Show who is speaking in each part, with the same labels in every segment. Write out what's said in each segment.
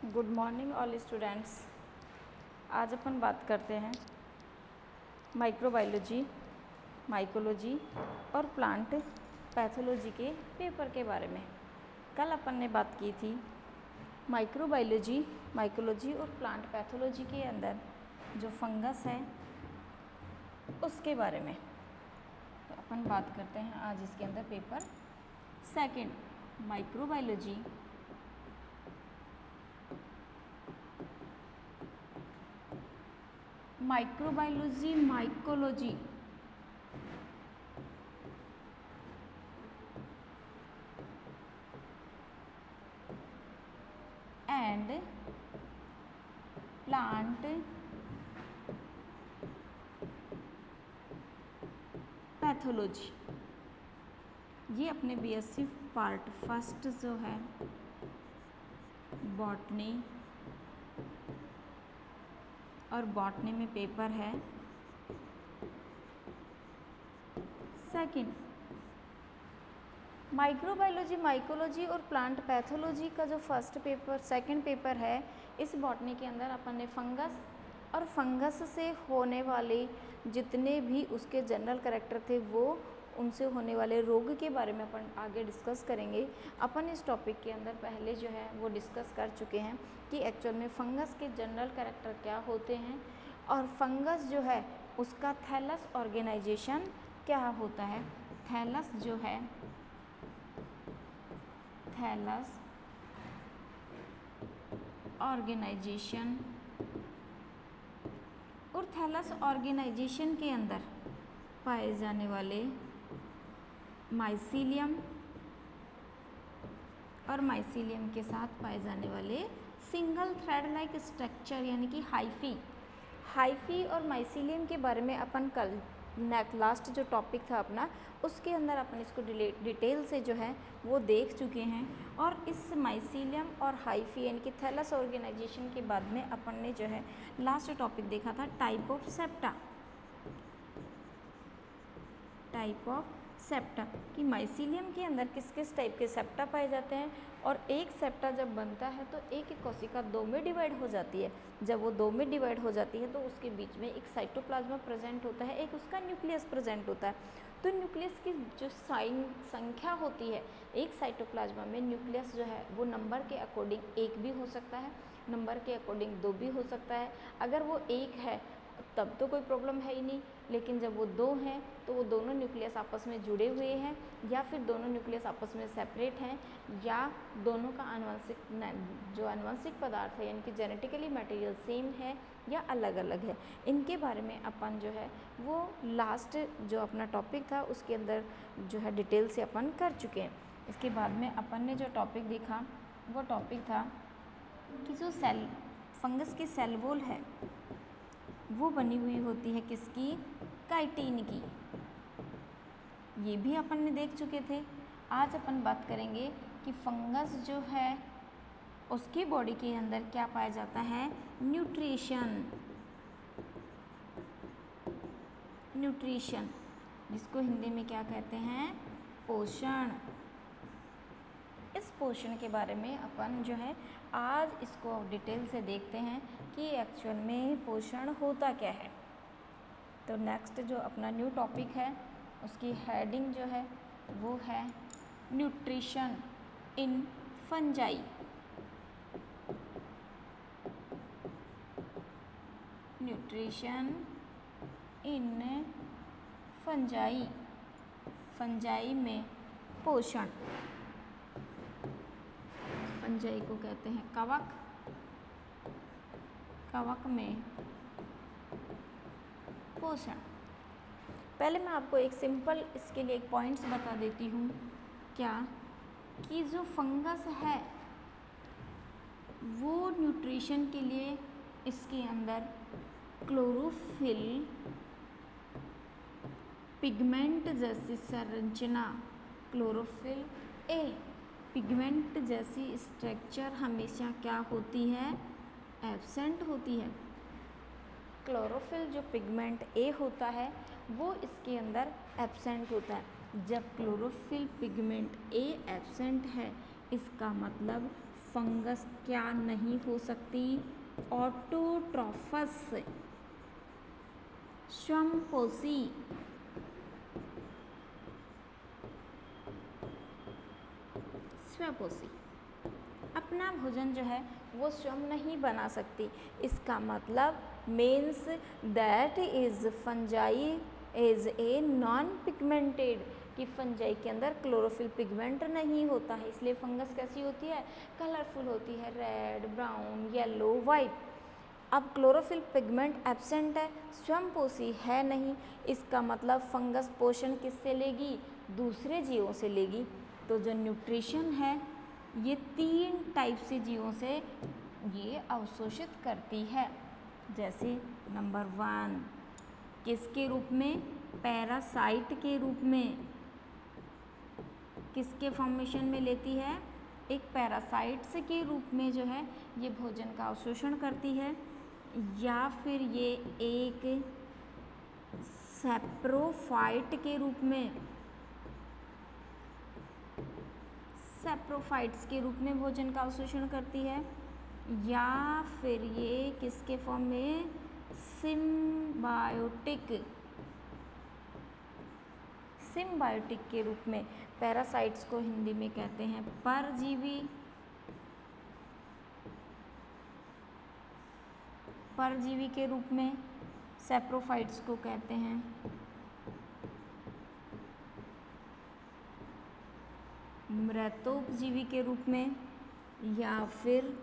Speaker 1: Good morning all students. आज अपन बात करते हैं माइक्रोबायोलॉजी, माइकोलॉजी और प्लांट पैथोलॉजी के पेपर के बारे में। कल अपन ने बात की थी माइक्रोबायोलॉजी, माइकोलॉजी और प्लांट पैथोलॉजी के अंदर जो फंगस है उसके बारे में। तो अपन बात करते हैं आज इसके अंदर paper second, microbiology, microbiology, mycology and plant pathology. ये अपने बीएससी पार्ट फर्स्ट जो है बॉटनी और बॉटनी में पेपर है सेकंड। माइक्रोबायोलॉजी, माइकोलॉजी और प्लांट पैथोलॉजी का जो फर्स्ट पेपर सेकंड पेपर है, इस बॉटनी के अंदर अपन ने फंगस और फंगस से होने वाले जितने भी उसके जनरल कैरेक्टर थे वो उनसे होने वाले रोग के बारे में अपन आगे डिस्कस करेंगे। अपन इस टॉपिक के अंदर पहले जो है वो डिस्कस कर चुके हैं कि एक्चुअल में फंगस के जनरल कैरेक्टर क्या होते हैं और फंगस जो है उसका थैलस ऑर्गेनाइजेशन क्या होता है। थैलस जो है, थैलस ऑर्गेनाइजेशन, और थैलस ऑर्गेनाइजेशन के अंदर पाए जाने वाले माइसीलियम और माइसीलियम के साथ पाए जाने वाले सिंगल थ्रेड लाइक स्ट्रक्चर यानी कि हाइफी और माइसीलियम के बारे में अपन कल लास्ट जो टॉपिक था अपना उसके अंदर अपन इसको डिटेल से जो है वो देख चुके हैं। और इस माइसीलियम और हाइफी यानी कि थैलस ऑर्गेनाइजेशन के बाद में अपन ने जो है लास्ट टॉपिक देखा था type of septa, type of septa कि माइसीलियम के अंदर किस किस टाइप के सेप्टा पाए जाते हैं। और एक सेप्टा जब बनता है तो एक एक कोशिका दो में डिवाइड हो जाती है। जब वो दो में डिवाइड हो जाती है तो उसके बीच में एक साइटोप्लाज्मा प्रेजेंट होता है, एक उसका न्यूक्लियस प्रेजेंट होता है। तो न्यूक्लियस की जो संख्या होती है एक साइटोप्लाज्मा में, न्यूक्लियस जो है वो नंबर के अकॉर्डिंग एक भी हो सकता है, नंबर के अकॉर्डिंग दो भी हो सकता है। अगर वो एक है तब तो कोई प्रॉब्लम है ही नहीं, लेकिन जब वो दो हैं तो वो दोनों न्यूक्लियस आपस में जुड़े हुए हैं या फिर दोनों न्यूक्लियस आपस में सेपरेट हैं या दोनों का आनुवंशिक पदार्थ है यानी कि जेनेटिकली मटेरियल सेम है या अलग अलग है। इनके बारे में अपन जो है वो लास्ट जो अपना टॉपिक था उसके अंदर जो है डिटेल से अपन कर चुके हैं। इसके बाद में अपन ने जो टॉपिक देखा वो टॉपिक था कि जो सेल फंगस की सेल वॉल है वो बनी हुई होती है किसकी, काइटिन की। ये भी अपन ने देख चुके थे। आज अपन बात करेंगे कि फंगस जो है उसकी बॉडी के अंदर क्या पाया जाता है, न्यूट्रिशन, न्यूट्रिशन जिसको हिंदी में क्या कहते हैं, पोषण। इस पोषण के बारे में अपन जो है आज इसको डिटेल से देखते हैं कि एक्चुअल में पोषण होता क्या है। तो नेक्स्ट जो अपना न्यू टॉपिक है उसकी हेडिंग जो है वो है nutrition in fungi, nutrition in fungi, fungi में पोषण। फंजाई को कहते हैं कवक, कवक में पोषण। पहले मैं आपको एक सिंपल इसके लिए एक पॉइंट्स बता देती हूँ क्या, कि जो फंगस है वो न्यूट्रिशन के लिए इसके अंदर क्लोरोफिल पिगमेंट जैसी संरचना, क्लोरोफिल ए पिगमेंट जैसी स्ट्रक्चर हमेशा क्या होती है, एब्सेंट होती है। क्लोरोफिल जो पिगमेंट ए होता है वो इसके अंदर एब्सेंट होता है। जब क्लोरोफिल पिगमेंट ए एब्सेंट है इसका मतलब फंगस क्या नहीं हो सकती? ऑटोट्रॉफस, स्वयंपोषी, स्वयंपोषी। अपना भोजन जो है वो स्वयं नहीं बना सकती। इसका मतलब means that is fungi is a non pigmented, कि फंजाई के अंदर क्लोरोफिल पिगमेंट नहीं होता है, इसलिए फंगस कैसी होती है? कलरफुल होती है, रेड, ब्राउन, येलो, वाइट। अब क्लोरोफिल पिगमेंट एब्सेंट है, स्वयंपोषी है नहीं, इसका मतलब फंगस पोषण किससे लेगी? दूसरे जीवों से लेगी। तो जो न्यूट्रिशन है ये 3 टाइप से जीवों से ये अवशोषित करती है। जैसे नंबर 1 किसके रूप में? पैरासाइट के रूप में। किसके फॉर्मेशन में लेती है? एक पैरासाइट्स के रूप में जो है ये भोजन का अवशोषण करती है, या फिर ये एक सैप्रोफाइट के रूप में, सैप्रोफाइट्स के रूप में भोजन का अवशोषण करती है, या फिर ये किसके फॉर्म में? सिम्बायोटिक, सिम्बायोटिक के रूप में। पैरासाइट्स को हिंदी में कहते हैं परजीवी, परजीवी के रूप में। सैप्रोफाइट्स को कहते हैं मृतोपजीवी के रूप में, या फिर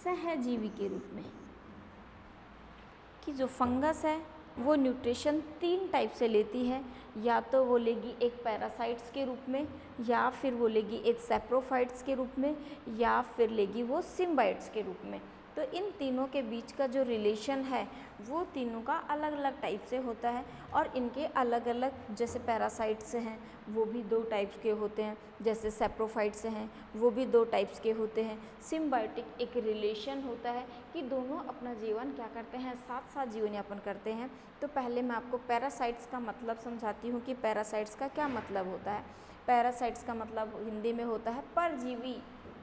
Speaker 1: सहजीवी के रूप में। कि जो फंगस है वो न्यूट्रिशन 3 टाइप से लेती है, या तो वो लेगी एक पैरासाइट्स के रूप में, या फिर वो लेगी एक सैप्रोफाइट्स के रूप में, या फिर लेगी वो सिम्बाइट्स के रूप में। तो इन तीनों के बीच का जो रिलेशन है वो तीनों का अलग अलग टाइप से होता है, और इनके अलग अलग, जैसे पैरासाइट्स हैं वो भी 2 टाइप्स के होते हैं, जैसे सैप्रोफाइट्स हैं वो भी 2 टाइप्स के होते हैं। सिम्बायोटिक एक रिलेशन होता है कि दोनों अपना जीवन क्या करते हैं? साथ साथ जीवन यापन करते हैं। तो पहले मैं आपको पैरासाइट्स का मतलब समझाती हूँ कि पैरासाइट्स का क्या मतलब होता है। पैरासाइट्स का मतलब हिंदी में होता है परजीवी।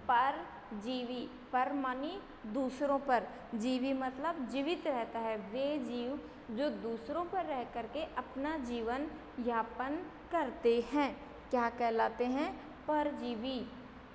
Speaker 1: परजीवी, पर मानी दूसरों पर, जीवी मतलब जीवित रहता है, वे जीव जो दूसरों पर रह करके अपना जीवन यापन करते हैं क्या कहलाते हैं? परजीवी।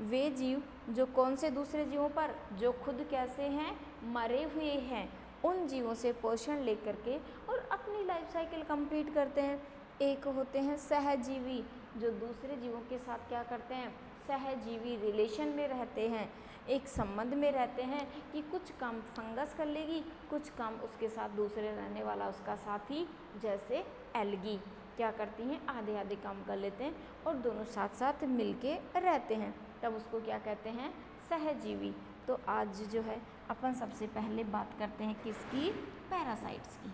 Speaker 1: वे जीव जो कौन से दूसरे जीवों पर? जो खुद कैसे हैं? मरे हुए हैं, उन जीवों से पोषण लेकर के और अपनी लाइफ साइकिल कंप्लीट करते हैं। एक होते हैं सहजीवी, जो दूसरे जीवों के साथ क्या करते हैं? सहजीवी रिलेशन में रहते हैं, एक संबंध में रहते हैं कि कुछ काम फंगस कर लेगी, कुछ काम उसके साथ दूसरे रहने वाला उसका साथी, जैसे एल्गी क्या करती हैं? आधे आधे काम कर लेते हैं और दोनों साथ साथ मिलके रहते हैं, तब उसको क्या कहते हैं? सहजीवी। तो आज जो है अपन सबसे पहले बात करते हैं किसकी? पैरासाइट्स की।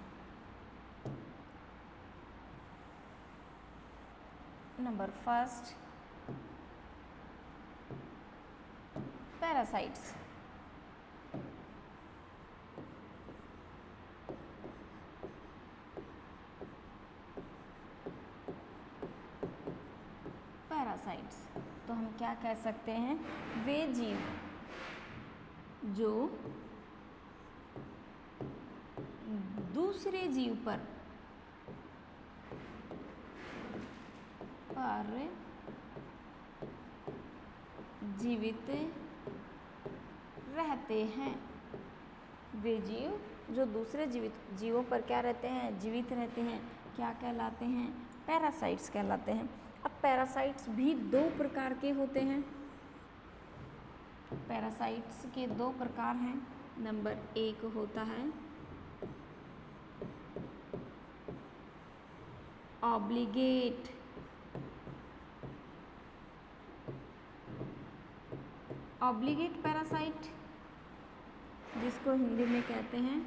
Speaker 1: Number 1 parasites. पैरासाइट्स तो हम क्या कह सकते हैं? वे जीव जो दूसरे जीव पर जीवित रहते हैं। वे जीव जो दूसरे जीवों पर क्या रहते हैं? जीवित रहते हैं, क्या कहलाते हैं? पैरासाइट्स कहलाते हैं। अब पैरासाइट्स भी 2 प्रकार के होते हैं। पैरासाइट्स के 2 प्रकार हैं। नंबर 1 होता है ऑब्लिगेट, ऑब्लिगेट पैरासाइट, जिसको हिंदी में कहते हैं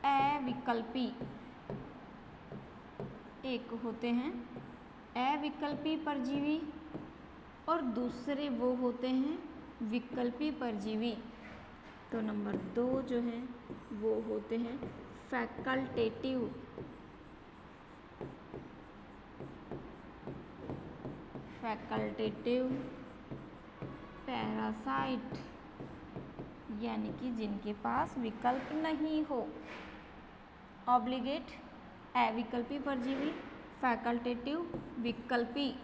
Speaker 1: अविकल्पी। एक होते हैं अविकल्पी परजीवी और दूसरे वो होते हैं विकल्पी परजीवी। तो नंबर 2 जो हैं वो होते हैं फैकल्टेटिव फैकल्टेटिव पैरासाइट यानी कि जिनके पास विकल्प नहीं हो। ऑब्लिगेट अविकल्पी परजीवी, फैकल्टेटिव विकल्पी,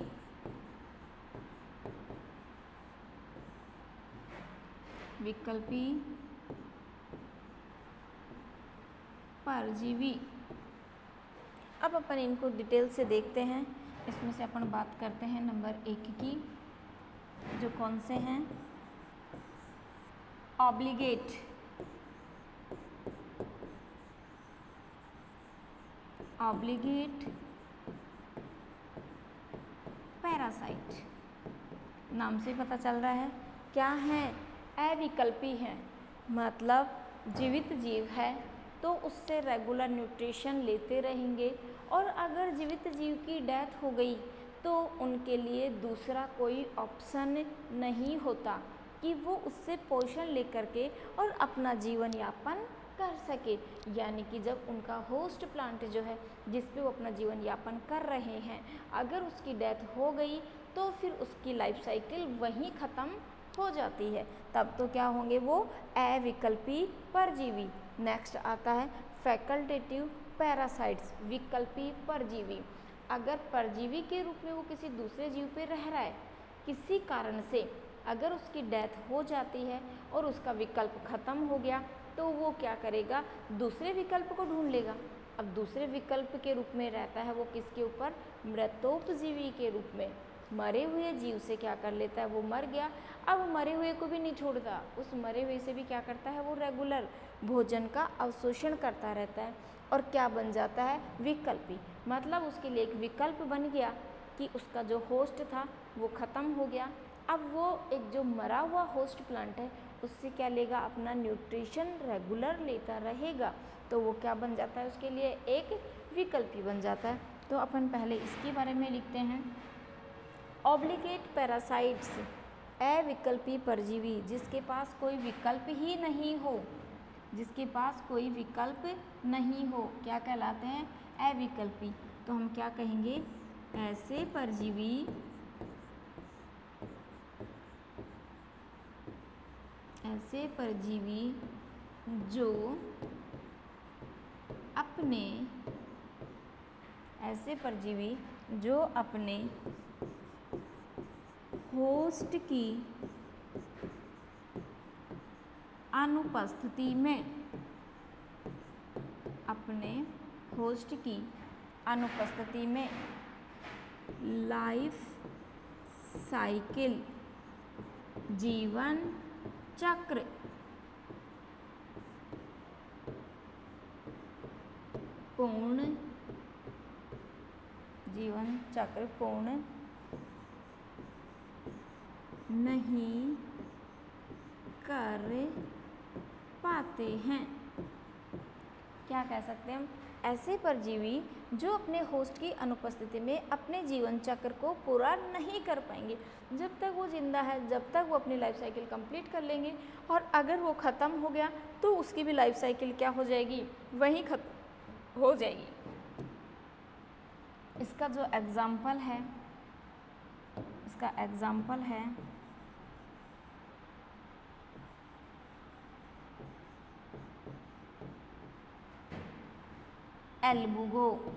Speaker 1: विकल्पी परजीवी। अब अपन इनको डिटेल से देखते हैं। इसमें से अपन बात करते हैं नंबर 1 की, जो कौन से हैं, ऑब्लिगेट, ऑब्लिगेट पैरासाइट। नाम से पता चल रहा है क्या है, अविकल्पी है, मतलब जीवित जीव है तो उससे रेगुलर न्यूट्रिशन लेते रहेंगे, और अगर जीवित जीव की डेथ हो गई तो उनके लिए दूसरा कोई ऑप्शन नहीं होता कि वो उससे पोषण लेकर के और अपना जीवन यापन कर सके। यानी कि जब उनका होस्ट प्लांट जो है जिस पे वो अपना जीवन यापन कर रहे हैं, अगर उसकी डेथ हो गई तो फिर उसकी लाइफ साइकिल वहीं ख़त्म हो जाती है, तब तो क्या होंगे, वो अविकल्पी परजीवी। नेक्स्ट आता है फैकल्टेटिव पैरासाइट्स, विकल्पी परजीवी। अगर परजीवी के रूप में वो किसी दूसरे जीव पे रह रहा है, किसी कारण से अगर उसकी डेथ हो जाती है और उसका विकल्प खत्म हो गया, तो वो क्या करेगा, दूसरे विकल्प को ढूंढ लेगा। अब दूसरे विकल्प के रूप में रहता है वो किसके ऊपर, मृतोपजीवी के रूप में। मरे हुए जीव से क्या कर लेता है, वो मर गया, अब मरे हुए को भी नहीं छोड़ता, उस मरे हुए से भी क्या करता है, वो रेगुलर भोजन का अवशोषण करता रहता है और क्या बन जाता है, विकल्पी। मतलब उसके लिए एक विकल्प बन गया कि उसका जो होस्ट था वो ख़त्म हो गया, अब वो एक जो मरा हुआ होस्ट प्लांट है उससे क्या लेगा, अपना न्यूट्रिशन रेगुलर लेता रहेगा, तो वो क्या बन जाता है, उसके लिए एक विकल्पी बन जाता है। तो अपन पहले इसके बारे में लिखते हैं। ऑब्लिगेट पैरासाइट्स, अविकल्पी परजीवी, जिसके पास कोई विकल्प ही नहीं हो, जिसके पास कोई विकल्प नहीं हो, क्या कहलाते हैं, अविकल्पी। तो हम क्या कहेंगे, ऐसे परजीवी जो अपने, ऐसे परजीवी जो अपने होस्ट की अनुपस्थिति में, अपने होस्ट की अनुपस्थिति में लाइफ साइकिल, जीवन चक्र पूर्ण, जीवन चक्र पूर्ण नहीं कर पाते हैं। क्या कह सकते हैं हम, ऐसे परजीवी जो अपने होस्ट की अनुपस्थिति में अपने जीवन चक्र को पूरा नहीं कर पाएंगे। जब तक वो जिंदा है, जब तक वो अपनी लाइफ साइकिल कंप्लीट कर लेंगे, और अगर वो ख़त्म हो गया तो उसकी भी लाइफ साइकिल क्या हो जाएगी, वहीं खत्म हो जाएगी। इसका जो एग्जाम्पल है, इसका एग्जाम्पल है एल्बुगो,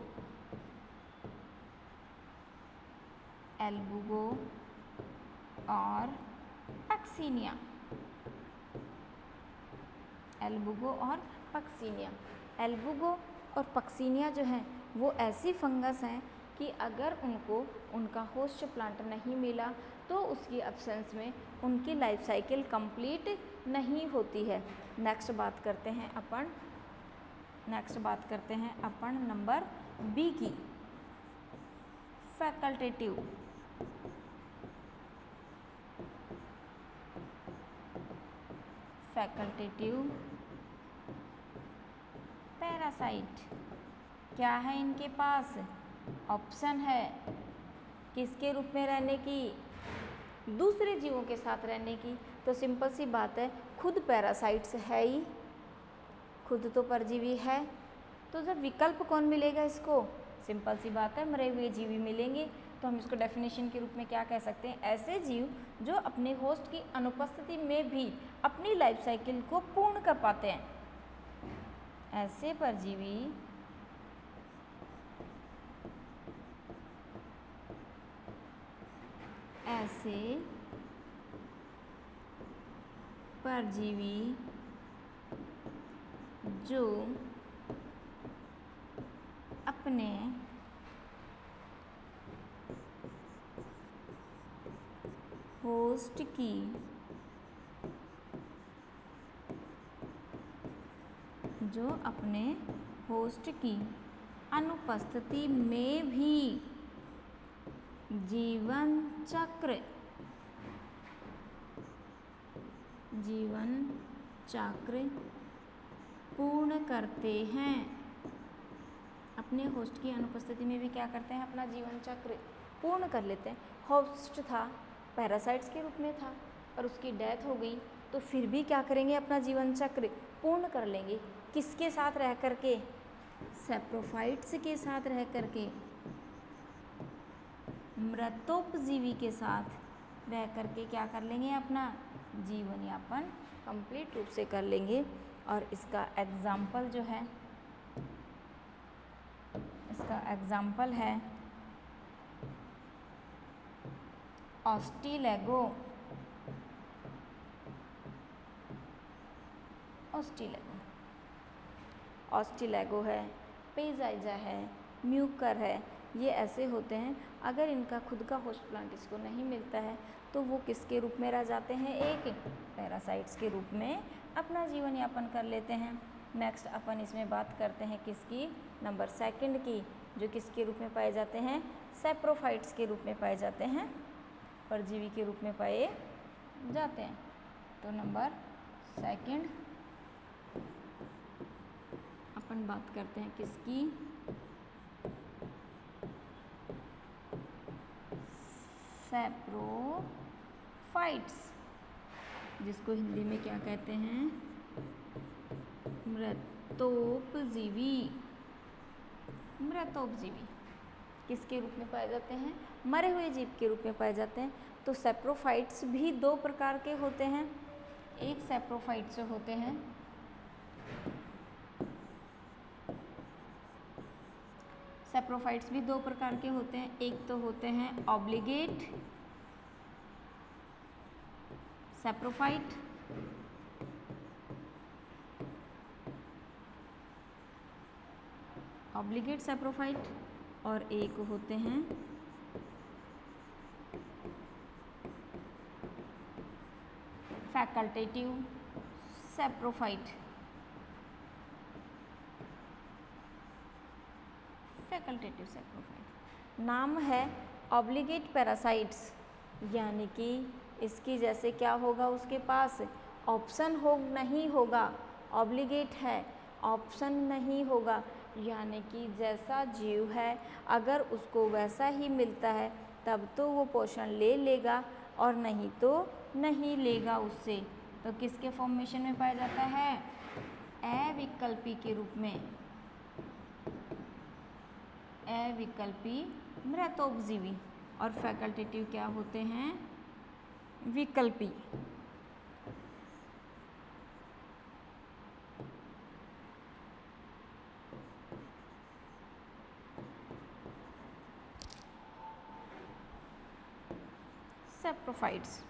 Speaker 1: एल्बुगो और पक्सीनिया, एल्बुगो और पक्सीनिया। एल्बुगो और पक्सीनिया जो हैं वो ऐसी फंगस हैं कि अगर उनको उनका होस्ट प्लांट नहीं मिला तो उसकी एब्सेंस में उनकी लाइफ साइकिल कंप्लीट नहीं होती है। नेक्स्ट बात करते हैं अपन नंबर बी की, फैकल्टेटिव, फैकल्टेटिव पैरासाइट। क्या है इनके पास, ऑप्शन है किसके रूप में रहने की, दूसरे जीवों के साथ रहने की। तो सिंपल सी बात है, खुद पैरासाइट्स है ही, खुद तो परजीवी है, तो जब विकल्प कौन मिलेगा इसको, सिंपल सी बात है, मरे हुए जीवी मिलेंगे। तो हम इसको डेफिनेशन के रूप में क्या कह सकते हैं, ऐसे जीव जो अपने होस्ट की अनुपस्थिति में भी अपनी लाइफ साइकिल को पूर्ण कर पाते हैं। ऐसे परजीवी जो अपने होस्ट की अनुपस्थिति में भी जीवन चक्र पूर्ण करते हैं। अपने होस्ट की अनुपस्थिति में भी क्या करते हैं, अपना जीवन चक्र पूर्ण कर लेते हैं। होस्ट था, पैरासाइट्स के रूप में था, और उसकी डेथ हो गई, तो फिर भी क्या करेंगे, अपना जीवन चक्र पूर्ण कर लेंगे। किसके साथ रह करके, सैप्रोफाइट्स के साथ रह करके, मृतोपजीवी के साथ रह करके क्या कर लेंगे, अपना जीवन यापन कंप्लीट रूप से कर लेंगे। और इसका एग्जाम्पल जो है, इसका एग्जाम्पल है ऑस्टिलेगो है, पेजाइजा है, म्यूकर है। ये ऐसे होते हैं, अगर इनका खुद का होस्ट प्लांट इसको नहीं मिलता है तो वो किसके रूप में रह जाते हैं, एक पैरासाइट्स के रूप में अपना जीवन यापन कर लेते हैं। नेक्स्ट अपन इसमें बात करते हैं किसकी, नंबर सेकंड की, जो किसके रूप में पाए जाते हैं, सैप्रोफाइट्स के रूप में पाए जाते हैं, परजीवी के रूप में पाए जाते हैं। तो नंबर सेकंड अपन बात करते हैं किसकी, सैप्रोफाइट्स, जिसको हिंदी में क्या कहते हैं, मृतोपजीवी किसके रूप में पाए जाते हैं, मरे हुए जीव के रूप में पाए जाते हैं। तो सैप्रोफाइट्स भी दो प्रकार के होते हैं। एक सैप्रोफाइट्स होते हैं, सैप्रोफाइट्स भी दो प्रकार के होते हैं। एक तो होते हैं ऑब्लिगेट सैप्रोफाइट, और एक होते हैं फैकल्टेटिव सैप्रोफाइट। नाम है ऑब्लिगेट पैरासाइट्स, यानी कि इसकी जैसे क्या होगा, उसके पास ऑप्शन नहीं होगा, ऑब्लिगेट है, ऑप्शन नहीं होगा, यानी कि जैसा जीव है अगर उसको वैसा ही मिलता है तब तो वो पोषण ले लेगा, और नहीं तो नहीं लेगा उससे। तो किसके फॉर्मेशन में पाया जाता है, अविकल्पी के रूप में, अविकल्पी मृतोपजीवी। और फैकल्टेटिव क्या होते हैं, विकल्पी। सैप्रोफाइट्स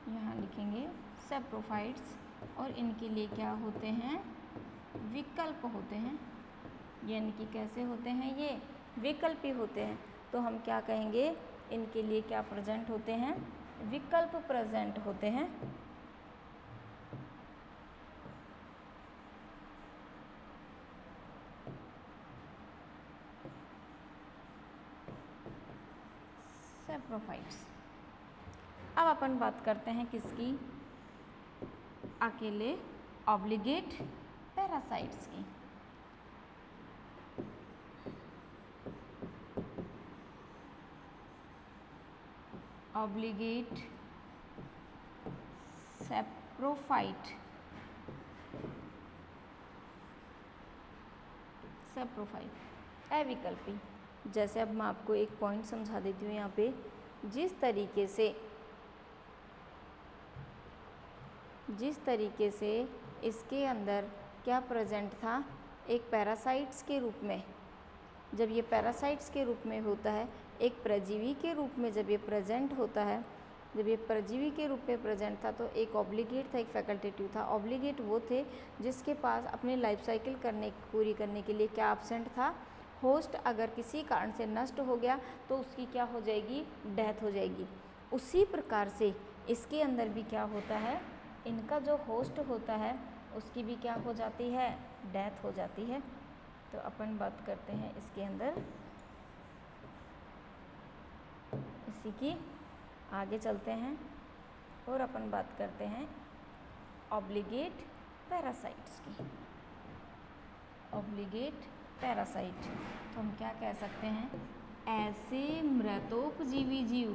Speaker 1: यहाँ लिखेंगे सैप्रोफाइट्स, और इनके लिए क्या होते हैं, विकल्प होते हैं, यानी कि कैसे होते हैं, ये विकल्पी होते हैं। तो हम क्या कहेंगे, इनके लिए क्या प्रेजेंट होते हैं, विकल्प प्रेजेंट होते हैं। सैप्रोफाइट्स। अब अपन बात करते हैं किसकी, अकेले ऑब्लिगेट पैरासाइट्स की। ऑब्लिगेट सैप्रोफाइट, सैप्रोफाइट अविकल्पी। जैसे अब मैं आपको एक पॉइंट समझा देती हूँ यहाँ पे, जिस तरीके से इसके अंदर क्या प्रेजेंट था, एक पैरासाइट्स के रूप में, जब ये पैरासाइट्स के रूप में होता है, एक परजीवी के रूप में जब ये प्रेजेंट होता है, जब ये परजीवी के रूप में प्रेजेंट था तो एक ऑब्लिगेट था, एक फैकल्टेटिव था। ऑब्लिगेट वो थे जिसके पास अपने लाइफ साइकिल पूरी करने के लिए क्या एब्सेंट था, होस्ट अगर किसी कारण से नष्ट हो गया तो उसकी क्या हो जाएगी, डेथ हो जाएगी। उसी प्रकार से इसके अंदर भी क्या होता है, इनका जो होस्ट होता है उसकी भी क्या हो जाती है, डेथ हो जाती है। तो अपन बात करते हैं इसके अंदर इसी की, आगे चलते हैं और अपन बात करते हैं ऑब्लिगेट पैरासाइट्स की। ऑब्लिगेट पैरासाइट तो हम क्या कह सकते हैं, ऐसे मृतोपजीवी जीव,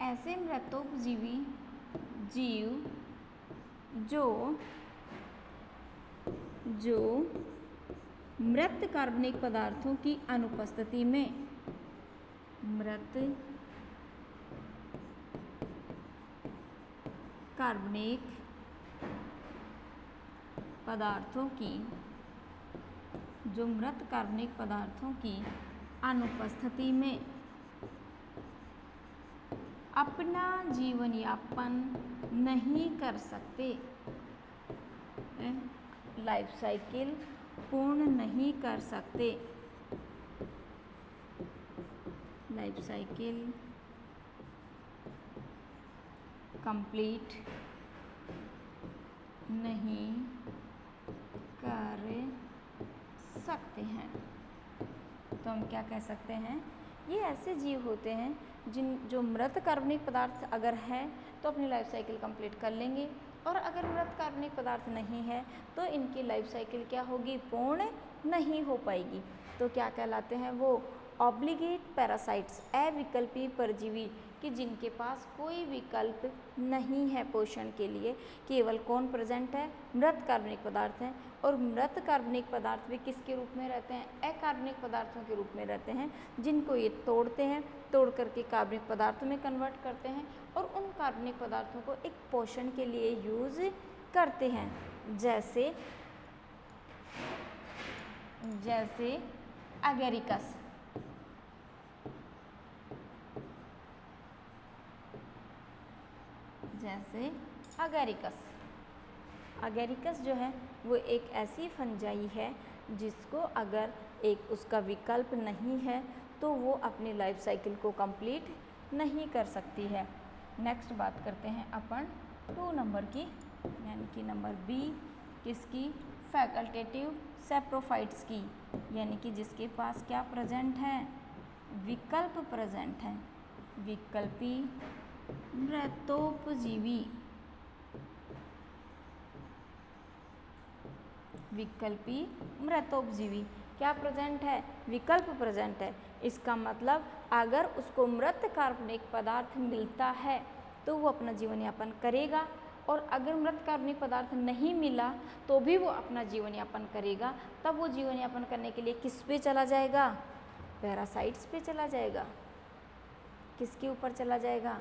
Speaker 1: ऐसे मृतोपजीवी जीव जो मृत कार्बनिक पदार्थों की अनुपस्थिति में, मृत कार्बनिक पदार्थों की, जो मृत कार्बनिक पदार्थों की अनुपस्थिति में अपना जीवन यापन नहीं कर सकते, लाइफ साइकिल पूर्ण नहीं कर सकते, लाइफ साइकिल कंप्लीट नहीं कर सकते हैं। तो हम क्या कह सकते हैं, ये ऐसे जीव होते हैं जो मृत कार्बनिक पदार्थ अगर है तो अपनी लाइफ साइकिल कंप्लीट कर लेंगे, और अगर मृत कार्बनिक पदार्थ नहीं है तो इनकी लाइफ साइकिल क्या होगी, पूर्ण नहीं हो पाएगी। तो क्या कहलाते हैं वो, ऑब्लिगेट पैरासाइट्स, अविकल्पी परजीवी, कि जिनके पास कोई विकल्प नहीं है पोषण के लिए, केवल कौन प्रेजेंट है, मृत कार्बनिक पदार्थ हैं। और मृत कार्बनिक पदार्थ भी किसके रूप में रहते हैं, अकार्बनिक पदार्थों के रूप में रहते हैं, जिनको ये तोड़ते हैं, तोड़ करके कार्बनिक पदार्थों में कन्वर्ट करते हैं और उन कार्बनिक पदार्थों को एक पोषण के लिए यूज करते हैं। जैसे एगेरिकस, जैसे एगेरिकस जो है वो एक ऐसी फंजाई है जिसको अगर एक उसका विकल्प नहीं है तो वो अपनी लाइफ साइकिल को कंप्लीट नहीं कर सकती है। नेक्स्ट बात करते हैं अपन 2 नंबर की, यानी कि नंबर बी, किसकी, फैकल्टेटिव सैप्रोफाइट्स की, यानी कि जिसके पास क्या प्रेजेंट है, विकल्प प्रेजेंट है, विकल्पी मृतोपजीवी, विकल्पी मृतोपजीवी क्या प्रेजेंट है, विकल्प प्रेजेंट है। इसका मतलब अगर उसको मृत कार्बनिक पदार्थ मिलता है तो वो अपना जीवन यापन करेगा, और अगर मृत कार्बनिक पदार्थ नहीं मिला तो भी वो अपना जीवन यापन करेगा। तब वो जीवन यापन करने के लिए किस पे चला जाएगा, पैरासाइट्स पे चला जाएगा। किसके ऊपर चला जाएगा,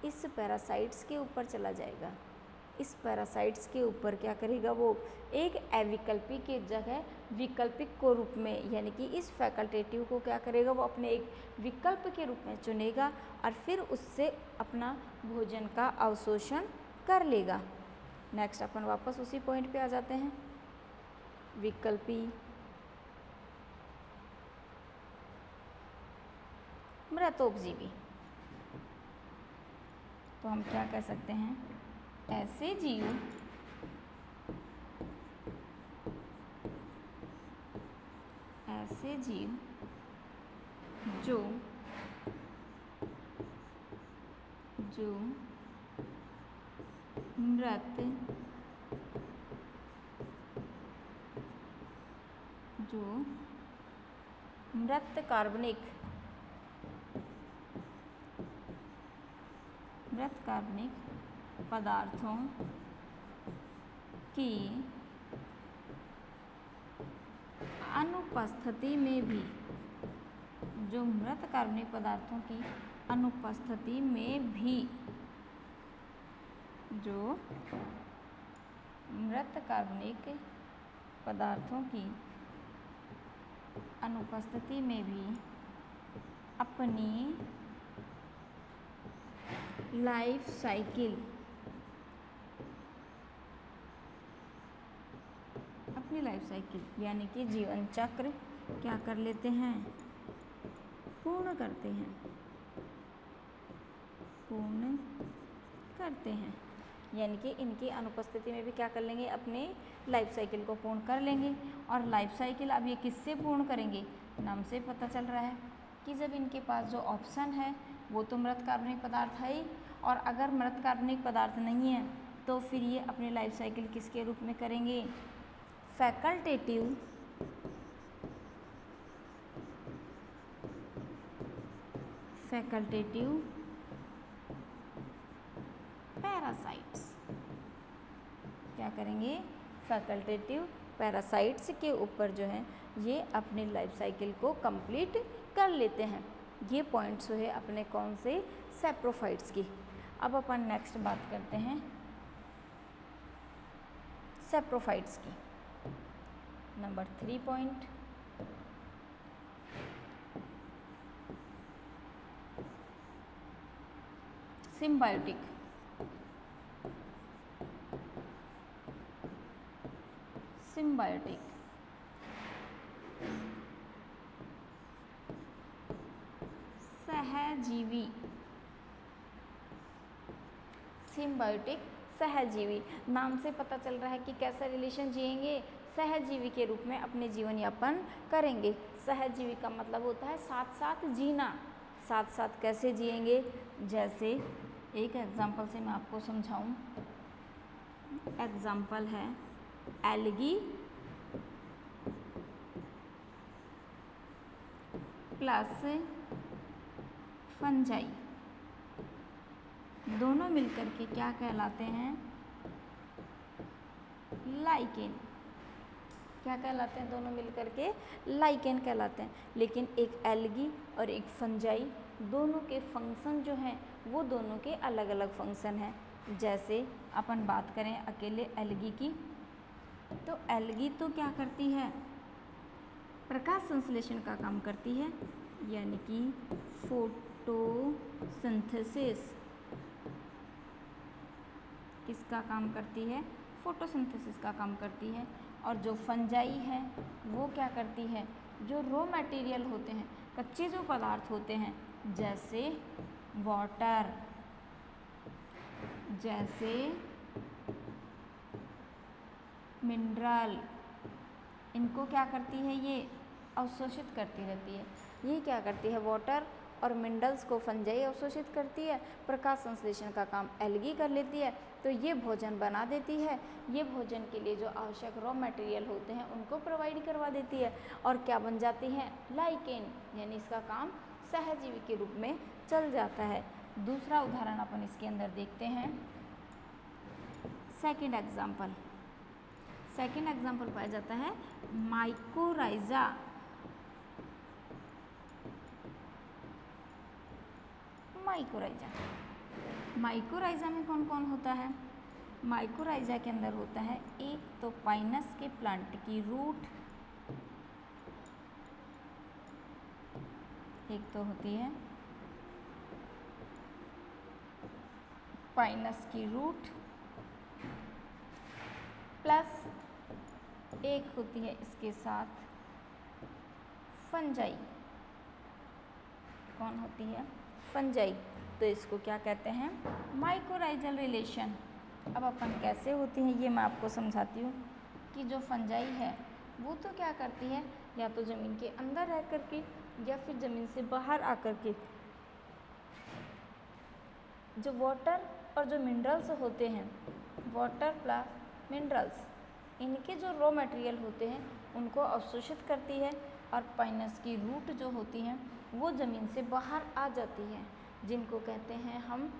Speaker 1: इस पैरासाइट्स के ऊपर चला जाएगा। इस पैरासाइट्स के ऊपर क्या करेगा वो, एक अविकल्पी के जगह विकल्पिक को रूप में, यानी कि इस फैकल्टेटिव को क्या करेगा वो अपने एक विकल्प के रूप में चुनेगा और फिर उससे अपना भोजन का अवशोषण कर लेगा। नेक्स्ट अपन वापस उसी पॉइंट पे आ जाते हैं, विकल्पी मृतोपजीवी। तो हम क्या कह सकते हैं, ऐसे जीव जो मृत कार्बनिक मृत कार्बनिक पदार्थों की अनुपस्थिति में भी, जो मृत कार्बनिक पदार्थों की अनुपस्थिति में भी, जो मृत कार्बनिक पदार्थों की अनुपस्थिति में भी अपनी लाइफ साइकिल यानी कि जीवन चक्र क्या कर लेते हैं, पूर्ण करते हैं। यानी कि इनकी अनुपस्थिति में भी क्या कर लेंगे, अपने लाइफ साइकिल को पूर्ण कर लेंगे। और लाइफ साइकिल अब ये किससे पूर्ण करेंगे, नाम से पता चल रहा है कि जब इनके पास जो ऑप्शन है वो तो मृत कार्बनिक पदार्थ है ही, और अगर मृत कार्बनिक पदार्थ नहीं है तो फिर ये अपनी लाइफ साइकिल किसके रूप में करेंगे, फैकल्टेटिव पैरासाइट्स। क्या करेंगे, फैकल्टेटिव पैरासाइट्स के ऊपर जो है ये अपनी लाइफ साइकिल को कंप्लीट कर लेते हैं। ये पॉइंट्स है अपने कौन से, सैप्रोफाइट्स की। अब अपन नेक्स्ट बात करते हैं सैप्रोफाइट्स की। Number 3 point, symbiotic. सहजीवी। सिम्बायोटिक सहजीवी, नाम से पता चल रहा है कि कैसा रिलेशन जिएंगे, सहजीवी के रूप में अपने जीवन यापन करेंगे। सहजीवी का मतलब होता है साथ साथ जीना। साथ साथ कैसे जिएंगे, जैसे एक एग्जाम्पल से मैं आपको समझाऊं। एग्जाम्पल है एल्गी प्लस फंजाई, दोनों मिलकर के क्या कहलाते हैं, लाइकेन। क्या कहलाते हैं, दोनों मिलकर के लाइकेन कहलाते हैं। लेकिन एक एल्गी और एक फंजाई, दोनों के फंक्शन जो हैं वो दोनों के अलग अलग फंक्शन हैं। जैसे अपन बात करें अकेले एल्गी की, तो एल्गी तो क्या करती है, प्रकाश संश्लेषण का काम करती है, यानी कि फोटोसिंथेसिस। किसका काम करती है, फोटोसिंथेसिस का काम करती है। और जो फंजाई है वो क्या करती है, जो रॉ मटेरियल होते हैं, कच्चे जो पदार्थ होते हैं, जैसे वाटर, जैसे मिनरल, इनको क्या करती है, ये अवशोषित करती रहती है। ये क्या करती है, वाटर और मिनरल्स को फंजाई अवशोषित करती है, प्रकाश संश्लेषण का काम एल्गी कर लेती है। तो ये भोजन बना देती है, ये भोजन के लिए जो आवश्यक रॉ मटेरियल होते हैं उनको प्रोवाइड करवा देती है, और क्या बन जाती हैं, लाइकेन, यानी इसका काम सहजीवी के रूप में चल जाता है। दूसरा उदाहरण अपन इसके अंदर देखते हैं, सेकेंड एग्जाम्पल पाया जाता है माइकोराइजा। माइकोराइजा में कौन कौन होता है, माइकोराइजा के अंदर होता है एक तो पाइनस के प्लांट की रूट, एक तो होती है पाइनस की रूट, प्लस एक होती है इसके साथ फंजाई। कौन होती है, फंजाई। तो इसको क्या कहते हैं, माइकोराइजल रिलेशन। अब अपन कैसे होती हैं ये मैं आपको समझाती हूँ कि जो फंजाई है वो तो क्या करती है, या तो ज़मीन के अंदर रह कर के या फिर ज़मीन से बाहर आकर के जो वाटर और जो मिनरल्स होते हैं, वाटर प्लस मिनरल्स, इनके जो रॉ मटेरियल होते हैं उनको अवशोषित करती है, और पाइनस की रूट जो होती हैं वो ज़मीन से बाहर आ जाती है, जिनको कहते हैं हम